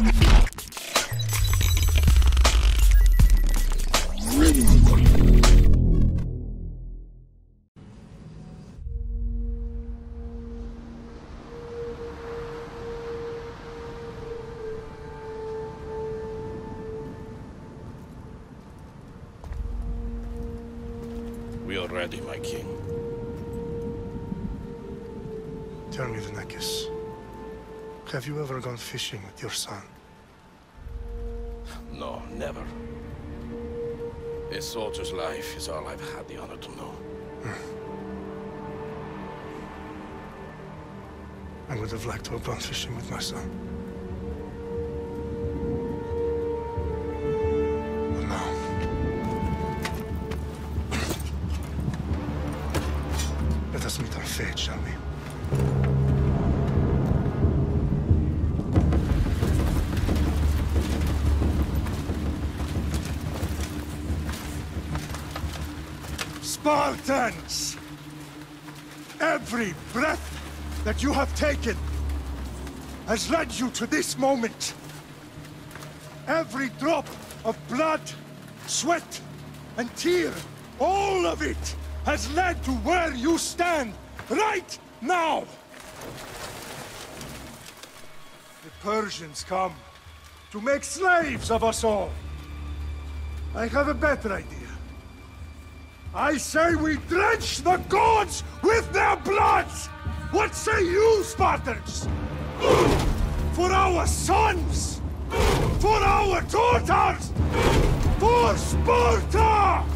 We are ready, my king. Tell me, Lunartic, have you ever gone fishing with your son? No, never. A soldier's life is all I've had the honor to know. I would have liked to have gone fishing with my son. But no. Let us meet our fate, shall we? Spartans! Every breath that you have taken has led you to this moment. Every drop of blood, sweat, and tear, all of it has led to where you stand right now. The Persians come to make slaves of us all. I have a better idea. I say we drench the gods with their blood! What say you, Spartans? For our sons! For our daughters! For Sparta!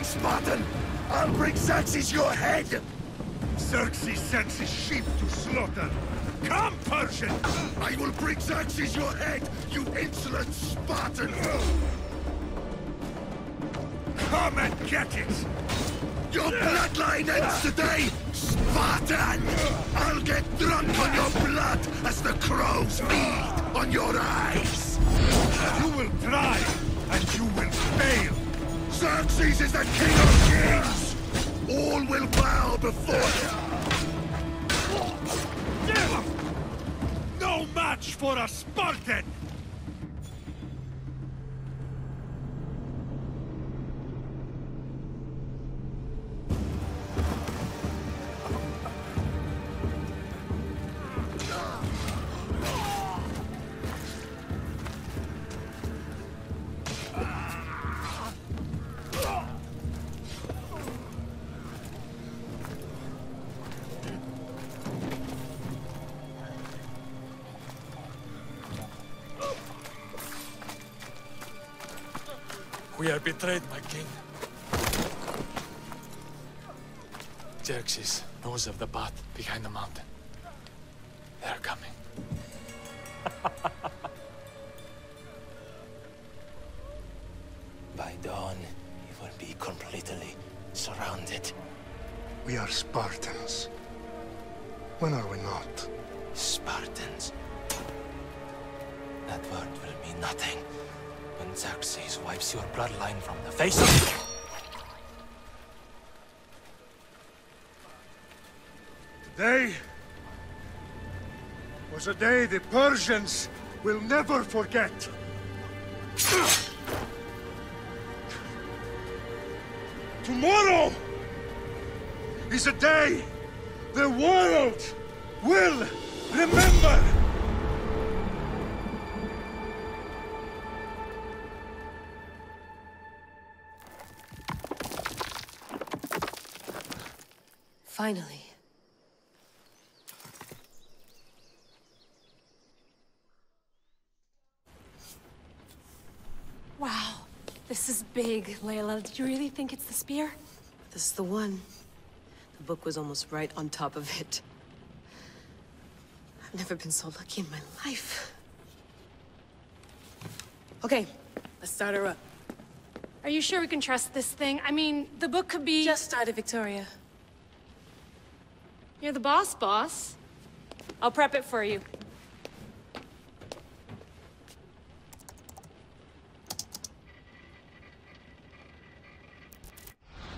Spartan! I'll bring Xerxes your head! Xerxes sends his sheep to slaughter. Come, Persian! I will bring Xerxes your head, you insolent Spartan! Come and get it! Your bloodline ends today, Spartan! I'll get drunk on your blood as the crows feed on your eyes! You will try, and you will fail! Xerxes is the king of kings! All will bow before him! No match for a Spartan! We are betrayed, my king. Xerxes knows of the path behind the mountain. They're coming. By dawn, he will be completely surrounded. We are Spartans. When are we not? Spartans. That word will mean nothing when Xerxes wipes your bloodline from the face of... Today was a day the Persians will never forget. Tomorrow is a day the world will remember. Finally. Wow, this is big, Layla. Did you really think it's the spear? This is the one. The book was almost right on top of it. I've never been so lucky in my life. Okay, let's start her up. Are you sure we can trust this thing? I mean, the book could be... Just started, Victoria. You're the boss. I'll prep it for you.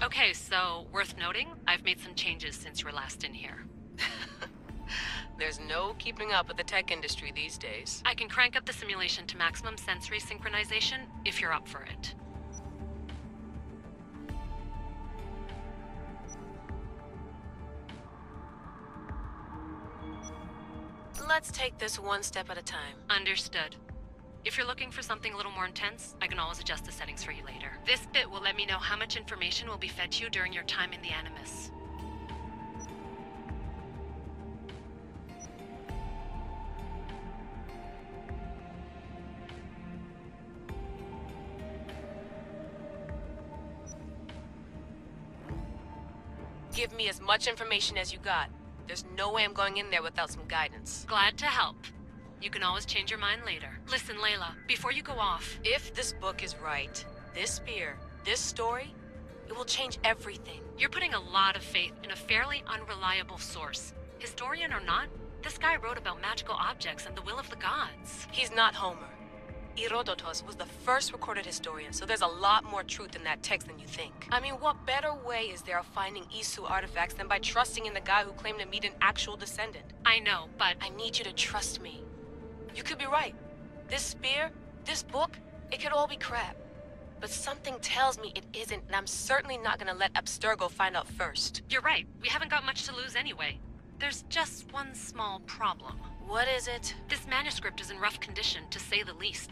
Okay, so worth noting, I've made some changes since you were last in here. There's no keeping up with the tech industry these days. I can crank up the simulation to maximum sensory synchronization if you're up for it. Let's take this one step at a time. Understood. If you're looking for something a little more intense, I can always adjust the settings for you later. This bit will let me know how much information will be fed to you during your time in the Animus. Give me as much information as you got. There's no way I'm going in there without some guidance. Glad to help. You can always change your mind later. Listen, Layla, before you go off... If this book is right, this spear, this story, it will change everything. You're putting a lot of faith in a fairly unreliable source. Historian or not, this guy wrote about magical objects and the will of the gods. He's not Homer. Herodotus was the first recorded historian, so there's a lot more truth in that text than you think. I mean, what better way is there of finding Isu artifacts than by trusting in the guy who claimed to meet an actual descendant? I know, but... I need you to trust me. You could be right. This spear, this book, it could all be crap. But something tells me it isn't, and I'm certainly not gonna let Abstergo find out first. You're right. We haven't got much to lose anyway. There's just one small problem. What is it? This manuscript is in rough condition, to say the least.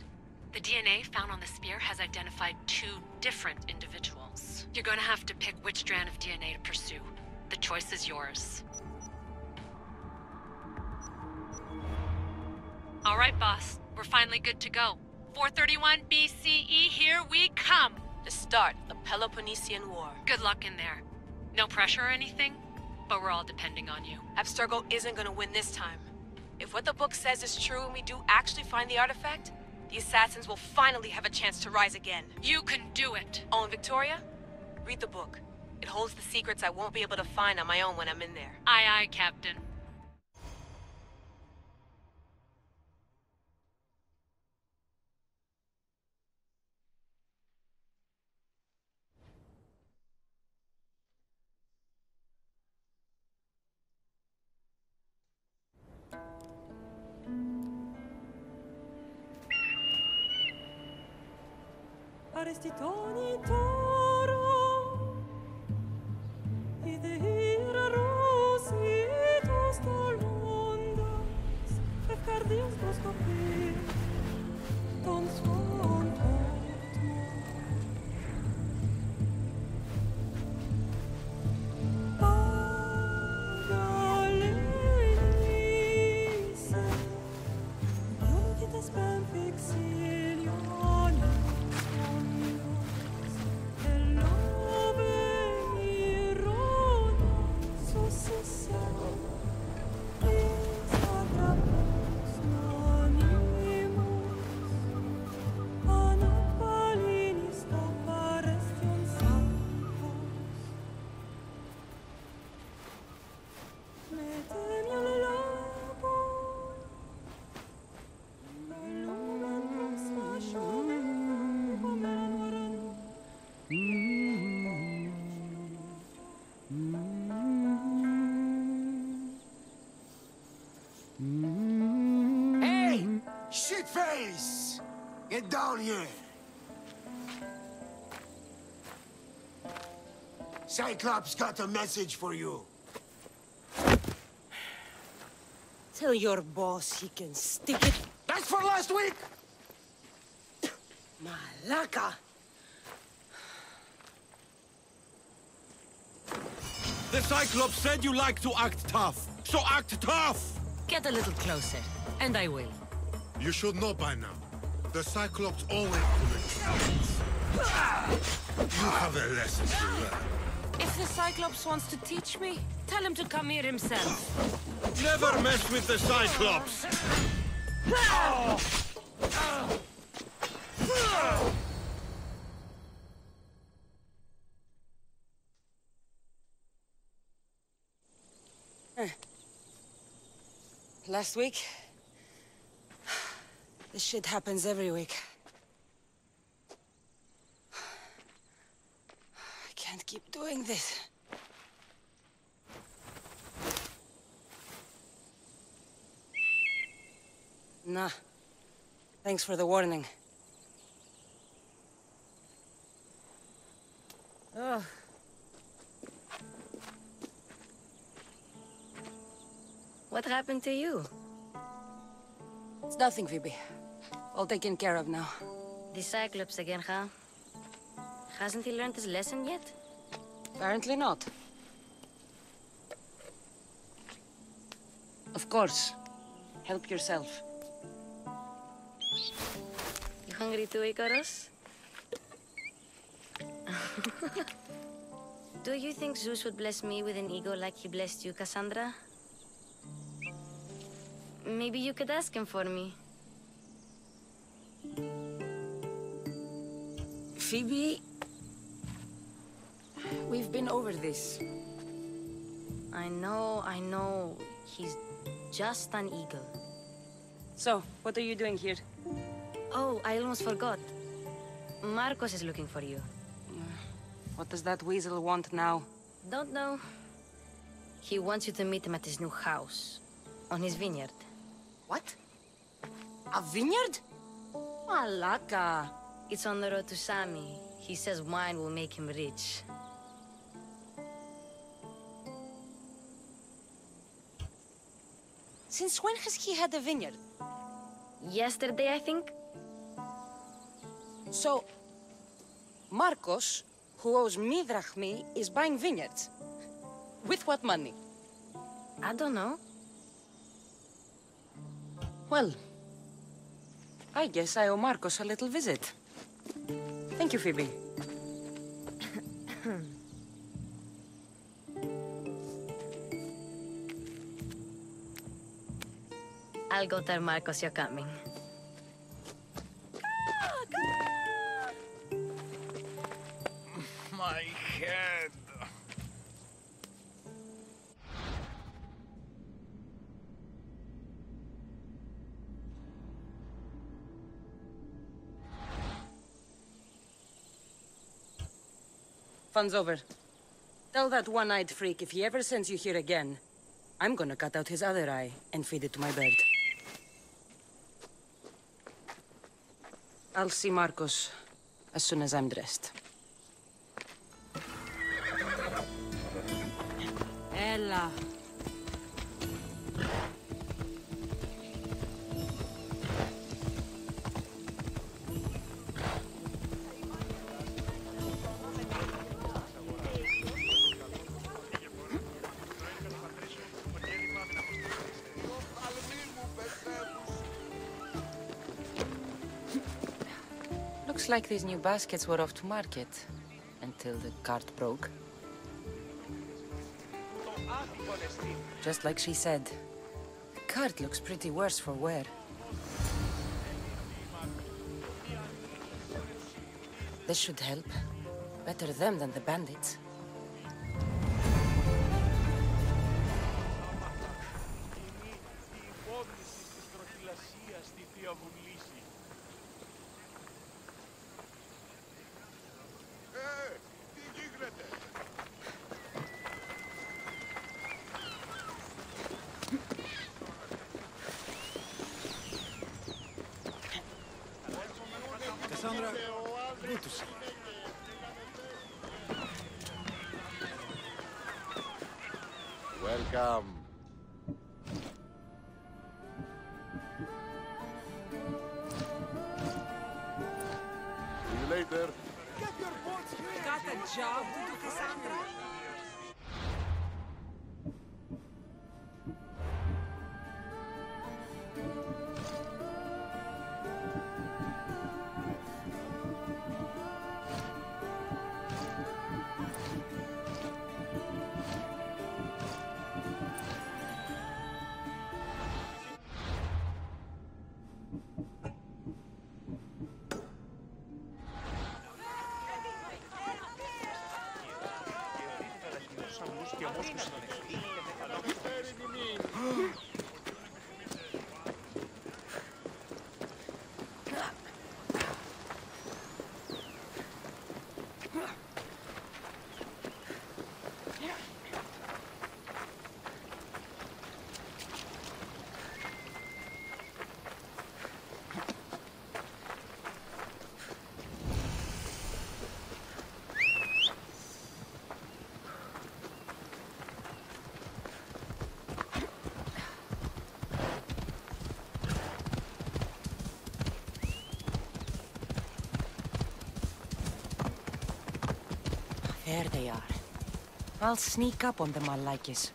The DNA found on the spear has identified 2 different individuals. You're gonna have to pick which strand of DNA to pursue. The choice is yours. All right, boss. We're finally good to go. 431 BCE, here we come! The start of the Peloponnesian War. Good luck in there. No pressure or anything, but we're all depending on you. Abstergo isn't gonna win this time. If what the book says is true and we do actually find the artifact, the assassins will finally have a chance to rise again. You can do it! Oh, and Victoria? Read the book. It holds the secrets I won't be able to find on my own when I'm in there. Aye, aye, Captain. Arestitoni toro, idehira rositos tolmondas, efcardios proscopir, ton suon portmo. Pagalenise, iudites ben fixilione. Hey! Shitface! Get down here! Cyclops got a message for you. Tell your boss he can stick it. That's for last week! Malaka! The Cyclops said you like to act tough, so act tough! Get a little closer, and I will. You should know by now. The Cyclops always commits. You have a lesson to learn. If the Cyclops wants to teach me, tell him to come here himself. Never mess with the Cyclops! Last week? This shit happens every week. I can't keep doing this. Nah. Thanks for the warning. Oh. What happened to you? It's nothing, Phoebe. All taken care of now. The Cyclops again, huh? Hasn't he learned his lesson yet? Apparently not. Of course. Help yourself. You hungry too, Icarus? Do you think Zeus would bless me with an ego like he blessed you, Cassandra? Maybe you could ask him for me. Phoebe... We've been over this. I know. He's just an eagle. So, what are you doing here? Oh, I almost forgot. Marcos is looking for you. What does that weasel want now? Don't know. He wants you to meet him at his new house. On his vineyard. What? A vineyard? Malaka. It's on the road to Sami. He says wine will make him rich. Since when has he had a vineyard? Yesterday, I think. So, Marcos, who owes me drachmi, is buying vineyards. With what money? I don't know. Well, I guess I owe Marcos a little visit. Thank you, Phoebe. I'll go tell Marcos you're coming. My head. Fun's over. Tell that one-eyed freak if he ever sends you here again, I'm gonna cut out his other eye and feed it to my bird. I'll see Marcos as soon as I'm dressed. Ella. Looks like these new baskets were off to market until the cart broke. Just like she said, the cart looks pretty worse for wear. This should help. Better them than the bandits. Cassandra, good to see you. Welcome. See you later. Got a job to do, Cassandra? There they are. I'll sneak up on them, Malakis.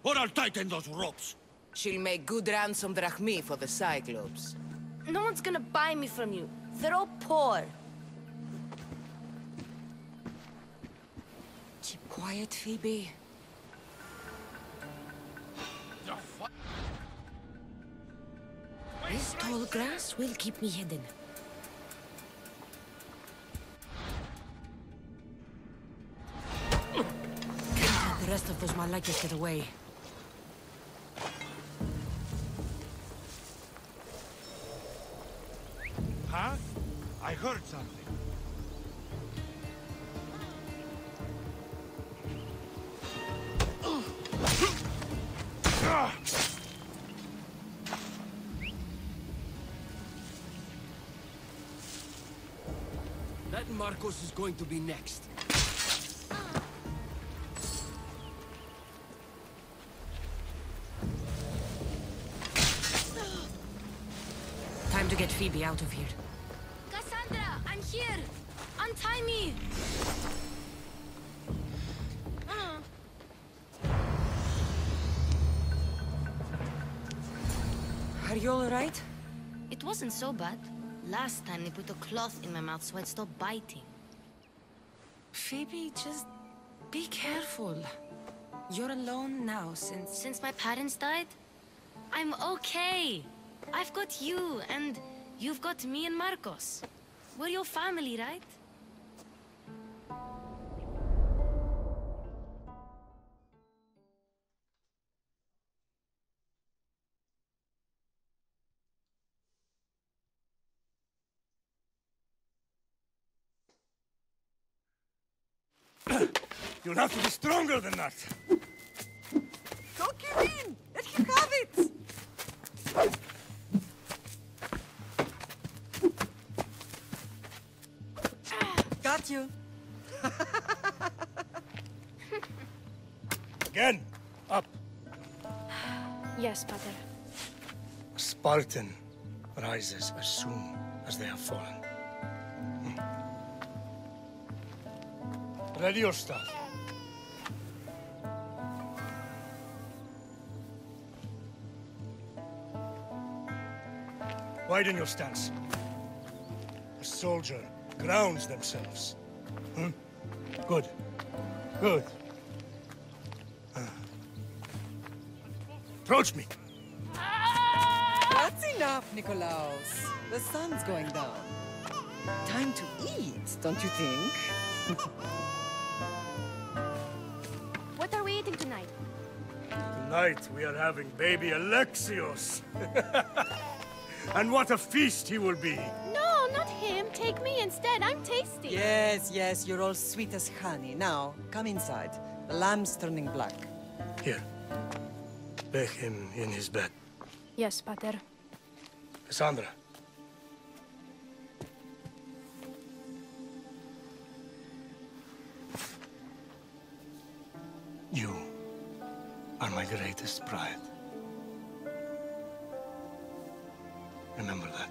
Or I'll tighten those ropes. She'll make good ransom drachmi for the Cyclops. No one's gonna buy me from you. They're all poor. Keep quiet, Phoebe. This tall grass will keep me hidden. Can't let the rest of those Malakis get away. Huh? I heard something. Marcos is going to be next. Time to get Phoebe out of here. Cassandra, I'm here! Untie me! Are you alright? It wasn't so bad. Last time they put a cloth in my mouth so I'd stop biting. Phoebe, just be careful. You're alone now since my parents died? I'm okay. I've got you, and you've got me and Marcos. We're your family, right? You'll have to be stronger than that. Don't give in! Let him have it! Got you. Again, up. Yes, Pater. A Spartan rises as soon as they have fallen. Ready your staff. Widen your stance. A soldier grounds themselves. Good. Good. Approach me. That's enough, Nikolaos. The sun's going down. Time to eat, don't you think? What are we eating tonight? Tonight we are having baby Alexios. And what a feast he will be. No, not him. Take me instead. I'm tasty. Yes, yes, you're all sweet as honey. Now, come inside. The lamb's turning black. Here. Lay him in his bed. Yes, Pater. Cassandra. You are my greatest pride. Remember that.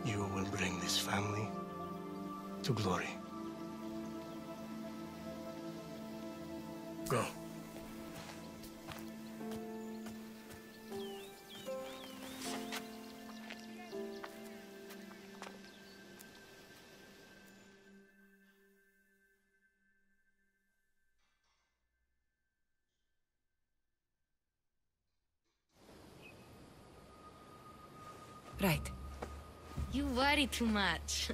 You will bring this family to glory. Go. Right. You worry too much.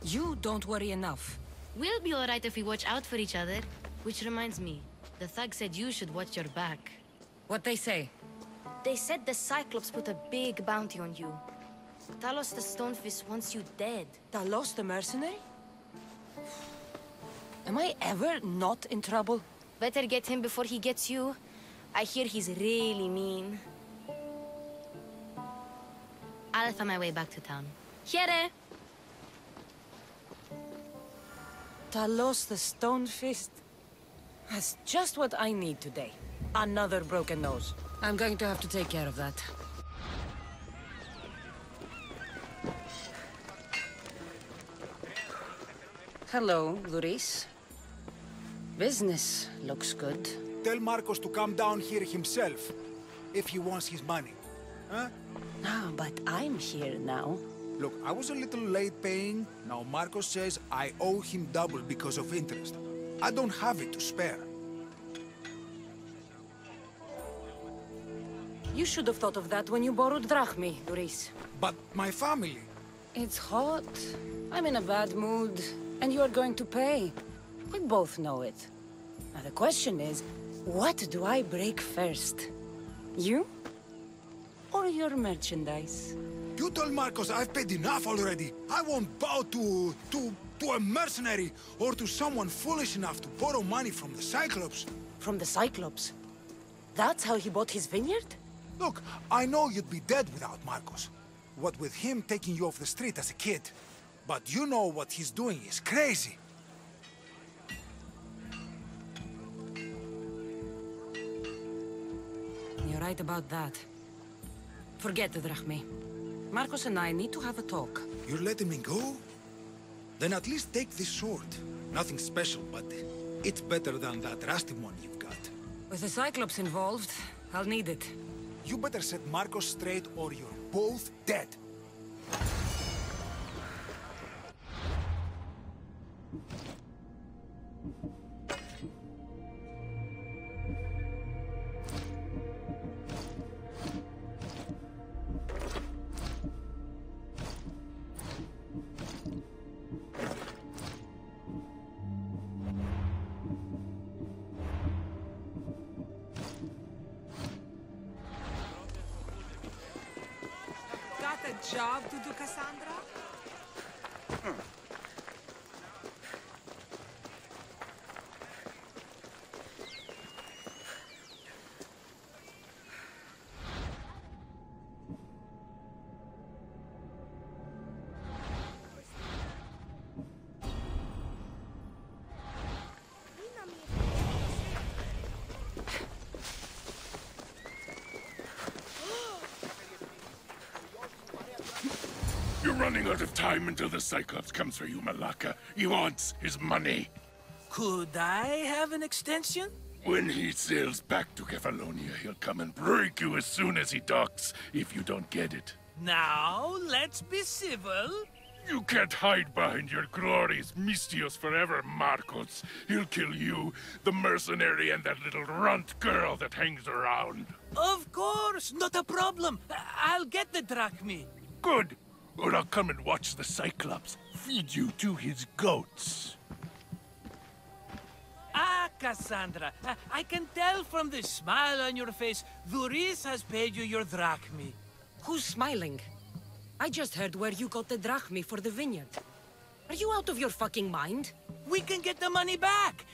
You don't worry enough. We'll be alright if we watch out for each other. Which reminds me, the thug said you should watch your back. What'd they say? They said the Cyclops put a big bounty on you. Talos the Stonefist wants you dead. Talos the mercenary? Am I ever not in trouble? Better get him before he gets you. I hear he's really mean. I'll find my way back to town. Here! Talos the Stonefist? That's just what I need today. Another broken nose. I'm going to have to take care of that. Hello, Luris. Business looks good. Tell Marcos to come down here himself, if he wants his money. Huh? Ah, but I'm here now. Look, I was a little late paying. Now Marcos says I owe him double because of interest. I don't have it to spare. You should have thought of that when you borrowed drachmi, Luris. But my family... It's hot. I'm in a bad mood. And you're going to pay. We both know it. Now the question is, what do I break first? You? Or your merchandise? You told Marcos I've paid enough already. I won't bow to a mercenary or to someone foolish enough to borrow money from the Cyclops. From the Cyclops? That's how he bought his vineyard? Look, I know you'd be dead without Marcos. What with him taking you off the street as a kid. But you know what he's doing is crazy. You're right about that. Forget the drachmi. Marcos and I need to have a talk. You're letting me go? Then at least take this sword. Nothing special, but it's better than that rusty one you've got. With the Cyclops involved, I'll need it. You better set Marcos straight or you're both dead. Job to do, Cassandra? You're running out of time until the Cyclops comes for you, Malaka. He wants his money. Could I have an extension? When he sails back to Kefalonia, he'll come and break you as soon as he docks, if you don't get it. Now, let's be civil. You can't hide behind your glorious Mystios forever, Marcos. He'll kill you, the mercenary, and that little runt girl that hangs around. Of course, not a problem. I'll get the drachmi. Good. Or I'll come and watch the Cyclops feed you to his goats. Ah, Cassandra, I can tell from the smile on your face, Duris has paid you your drachmi. Who's smiling? I just heard where you got the drachmi for the vineyard. Are you out of your fucking mind? We can get the money back,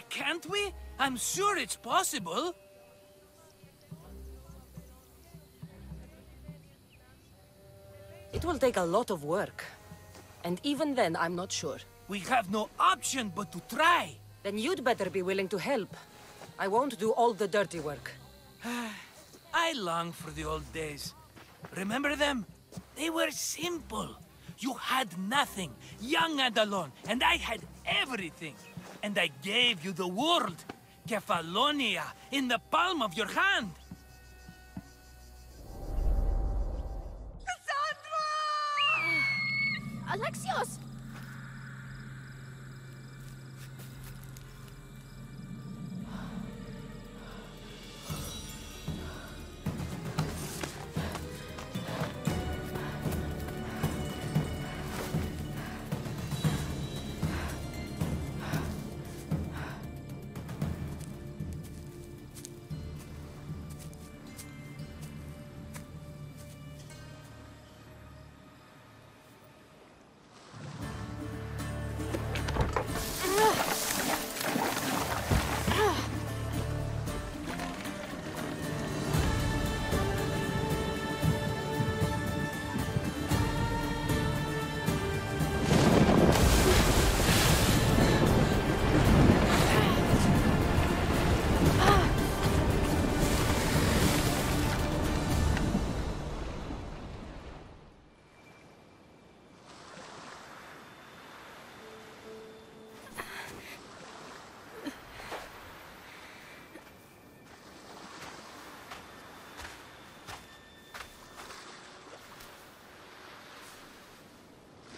can't we? I'm sure it's possible. It will take a lot of work. And even then, I'm not sure. We have no option but to try. Then you'd better be willing to help. I won't do all the dirty work. I long for the old days. Remember them? They were simple. You had nothing, young and alone, and I had everything. And I gave you the world, Kefalonia, in the palm of your hand. Alexios!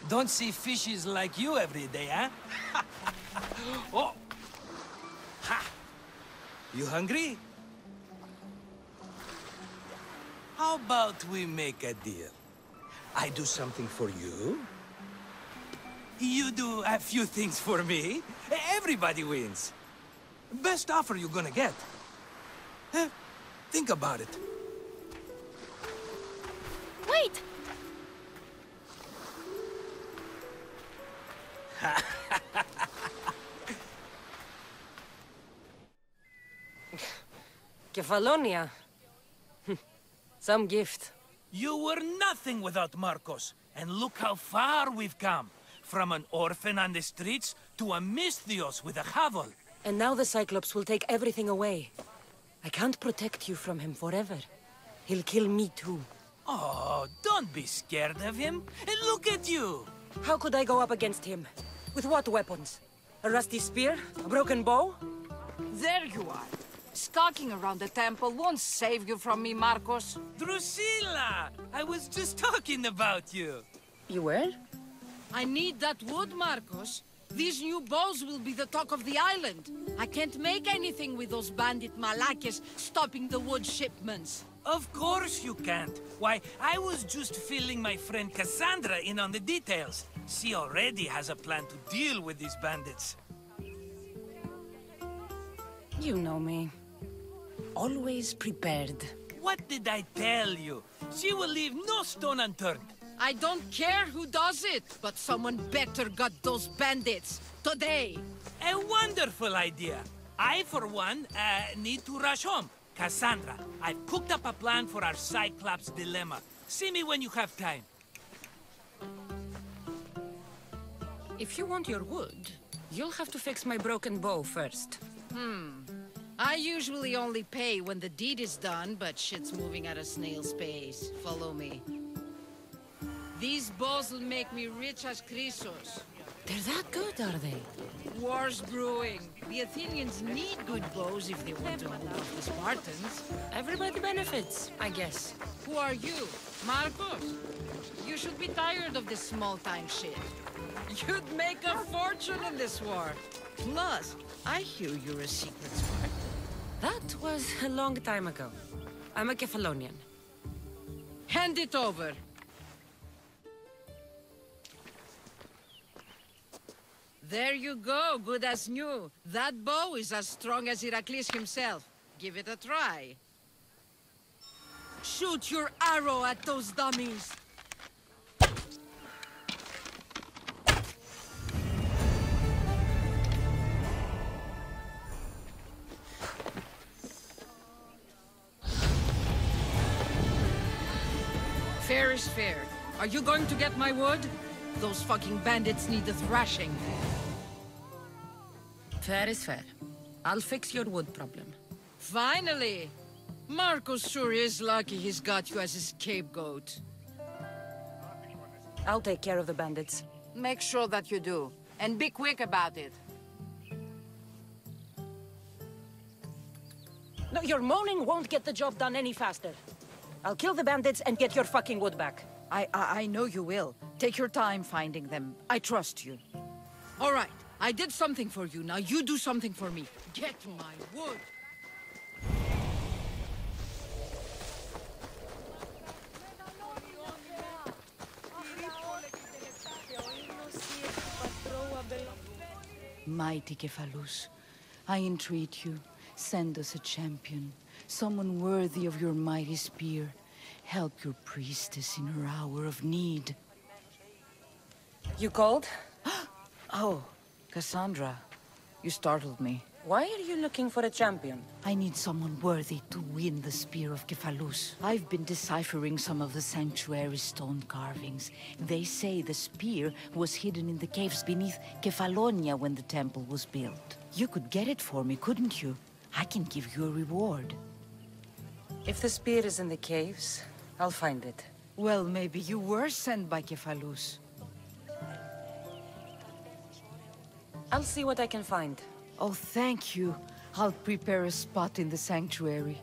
Don't see fishes like you every day, huh? Oh! Ha! You hungry? How about we make a deal? I do something for you. You do a few things for me. Everybody wins. Best offer you're gonna get. Think about it. Wait! Kefalonia. Some gift. You were nothing without Marcos, and look how far we've come. From an orphan on the streets to a Misthios with a hovel. And now the Cyclops will take everything away. I can't protect you from him forever. He'll kill me too. Oh, don't be scared of him. And look at you! How could I go up against him? With what weapons? A rusty spear? A broken bow? There you are. Skulking around the temple won't save you from me, Marcos. Drusilla! I was just talking about you. You were? I need that wood, Marcos. These new bows will be the talk of the island. I can't make anything with those bandit malakes stopping the wood shipments. Of course you can't. Why, I was just filling my friend Cassandra in on the details. She already has a plan to deal with these bandits. You know me. Always prepared. What did I tell you? She will leave no stone unturned. I don't care who does it, but someone better got those bandits. Today. A wonderful idea. I, for one, need to rush home. Cassandra, I've cooked up a plan for our Cyclops dilemma. See me when you have time. If you want your wood, you'll have to fix my broken bow first. I usually only pay when the deed is done, but shit's moving at a snail's pace. Follow me. These bows will make me rich as Chrysos. They're that good, are they? War's brewing. The Athenians need good bows if they want to hold off the Spartans. Everybody benefits, I guess. Who are you? Marcos? You should be tired of this small-time shit. You'd make a fortune in this war. Plus, I hear you're a secret Spartan. That was a long time ago. I'm a Kephalonian. Hand it over. There you go, good as new. That bow is as strong as Heracles himself. Give it a try. Shoot your arrow at those dummies. Fair is fair. Are you going to get my wood? Those fucking bandits need a thrashing. Fair is fair. I'll fix your wood problem. Finally! Marcos sure is lucky he's got you as his scapegoat. I'll take care of the bandits. Make sure that you do. And be quick about it. No, your moaning won't get the job done any faster. I'll kill the bandits and get your fucking wood back. I know you will. Take your time finding them. I trust you. All right. I did something for you. Now you do something for me. Get my wood. Mighty Cephalus, I entreat you, send us a champion, someone worthy of your mighty spear. Help your priestess in her hour of need. You called? Oh, Cassandra, you startled me. Why are you looking for a champion? I need someone worthy to win the spear of Cephalus. I've been deciphering some of the sanctuary stone carvings. They say the spear was hidden in the caves beneath Kefalonia when the temple was built. You could get it for me, couldn't you? I can give you a reward. If the spear is in the caves, I'll find it. Well, maybe you were sent by Cephalus. I'll see what I can find. Oh, thank you. I'll prepare a spot in the sanctuary.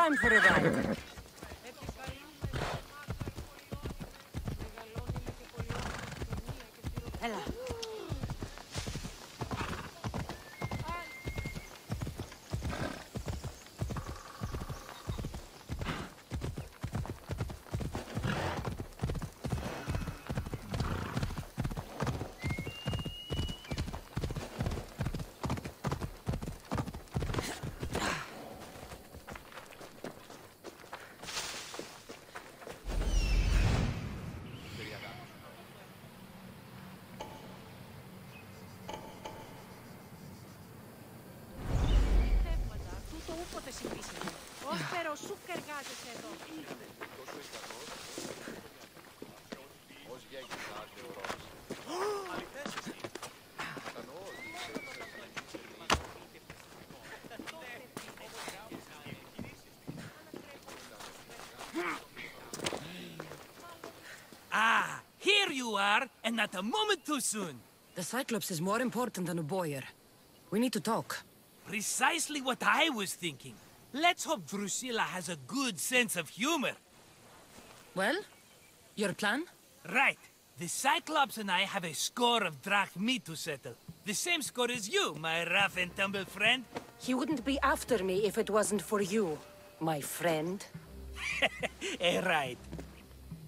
time for a ride. Ella. Ah, here you are, and not a moment too soon. The Cyclops is more important than a boyar. We need to talk. Precisely what I was thinking. Let's hope Drusilla has a good sense of humor. Well, your plan? Right. The Cyclops and I have a score of drachmi to settle. The same score as you, my rough and tumble friend. He wouldn't be after me if it wasn't for you, my friend. Right.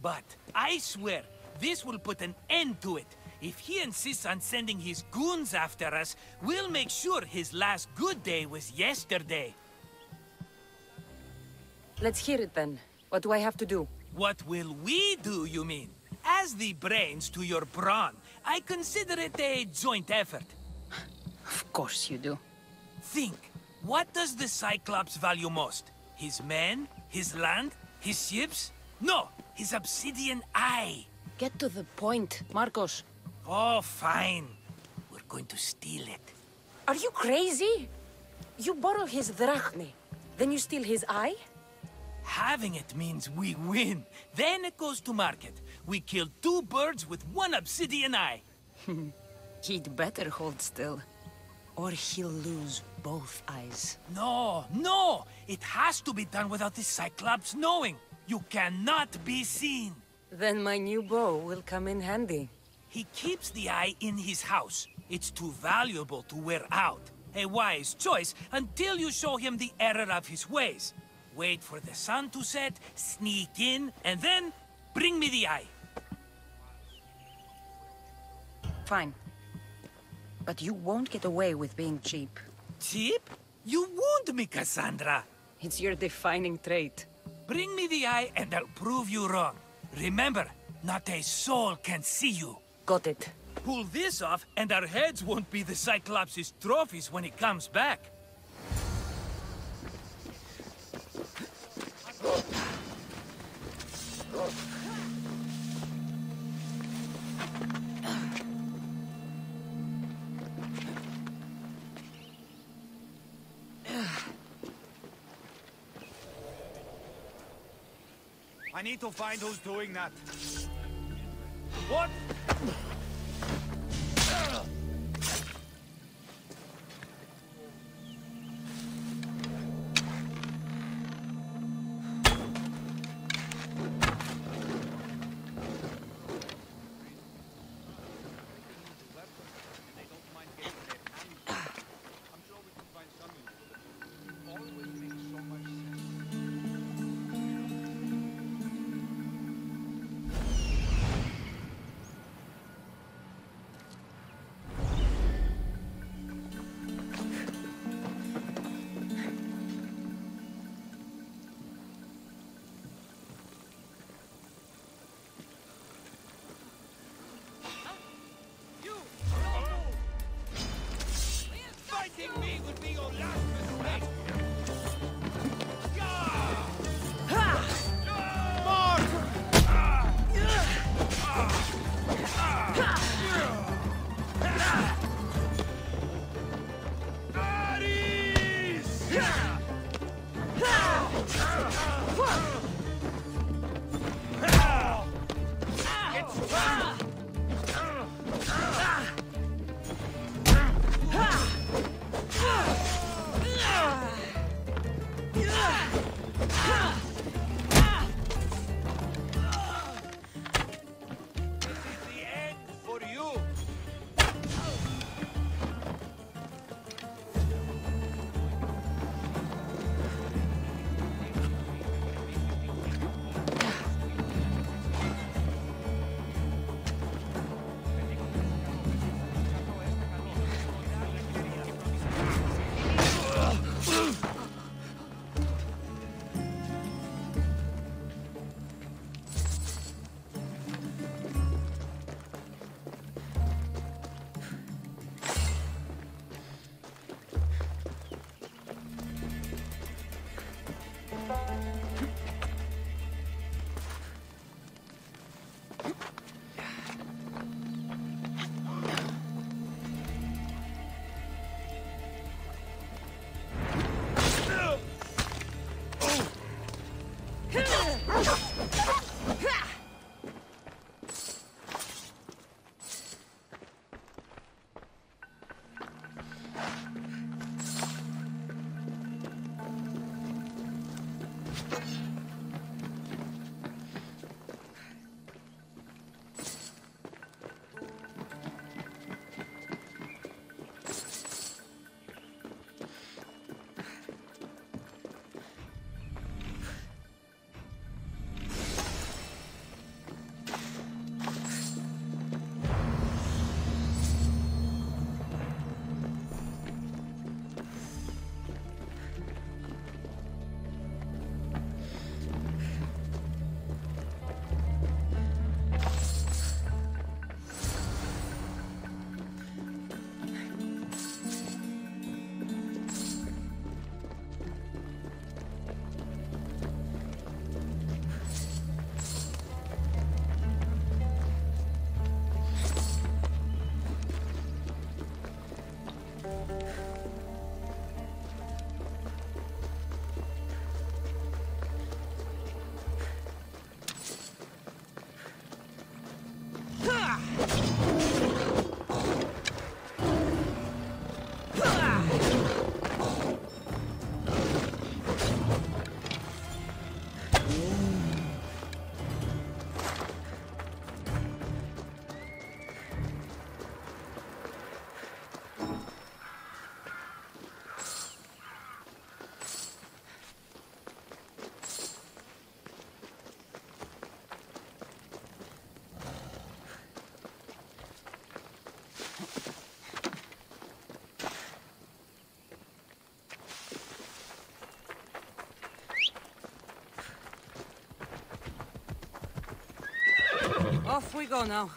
But I swear, this will put an end to it. If he insists on sending his goons after us, we'll make sure his last good day was yesterday. Let's hear it then. What do I have to do? What will we do, you mean? As the brains to your brawn, I consider it a joint effort. Of course you do. Think, what does the Cyclops value most? His men? His land? His ships? No, his obsidian eye. Get to the point, Marcos. Oh, fine. We're going to steal it. Are you crazy? You borrow his drachmi, then you steal his eye? Having it means we win. Then it goes to market. We kill 2 birds with 1 obsidian eye. He'd better hold still, or he'll lose both eyes. No! It has to be done without the Cyclops knowing. You cannot be seen. Then my new bow will come in handy. He keeps the eye in his house. It's too valuable to wear out. A wise choice until you show him the error of his ways. Wait for the sun to set, sneak in, and then bring me the eye. Fine. But you won't get away with being cheap. Cheap? You wound me, Cassandra. It's your defining trait. Bring me the eye and I'll prove you wrong. Remember, not a soul can see you. Got it. Pull this off and our heads won't be the Cyclops' trophies when he comes back. I need to find who's doing that. What? Me would be your last mistake. we go now.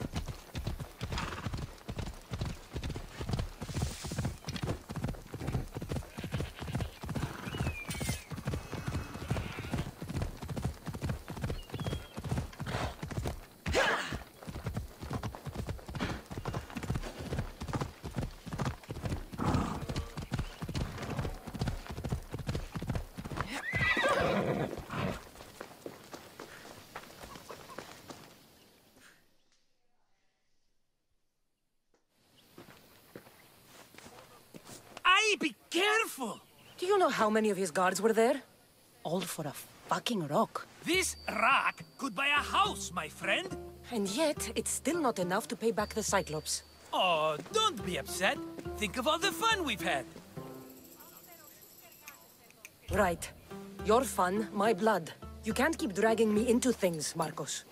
Be careful! Do you know how many of his guards were there? All for a fucking rock. This rock could buy a house, my friend. And yet, it's still not enough to pay back the Cyclops. Oh, don't be upset. Think of all the fun we've had. Right. Your fun, my blood. You can't keep dragging me into things, Marcos.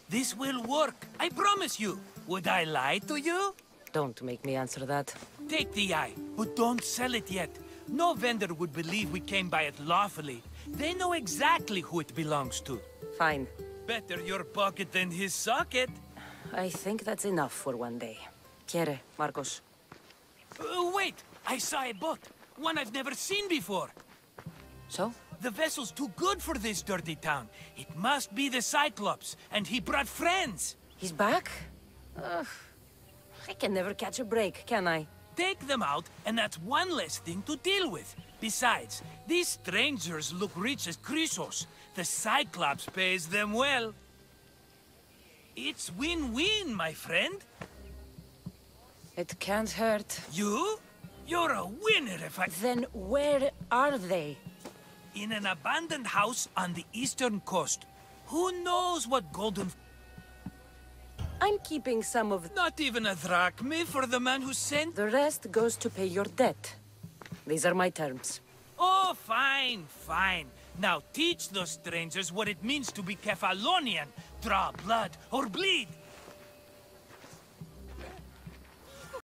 This will work, I promise you. Would I lie to you? Don't make me answer that. Take the eye, but don't sell it yet. No vendor would believe we came by it lawfully. They know exactly who it belongs to. Fine. Better your pocket than his socket. I think that's enough for one day. Quiere, Marcos. Wait! I saw a boat. One I've never seen before. So? The vessel's too good for this dirty town. It must be the Cyclops, and he brought friends. He's back? I can never catch a break, can I? Take them out, and that's one less thing to deal with. Besides, these strangers look rich as Chrysos. The Cyclops pays them well. It's win-win, my friend. It can't hurt. You? You're a winner if I... Then where are they? In an abandoned house on the eastern coast. Who knows what golden... I'm keeping some of... Not even a drachme for the man who sent... The rest goes to pay your debt. These are my terms. Oh, fine, fine. Now teach those strangers what it means to be Kephalonian. Draw blood or bleed.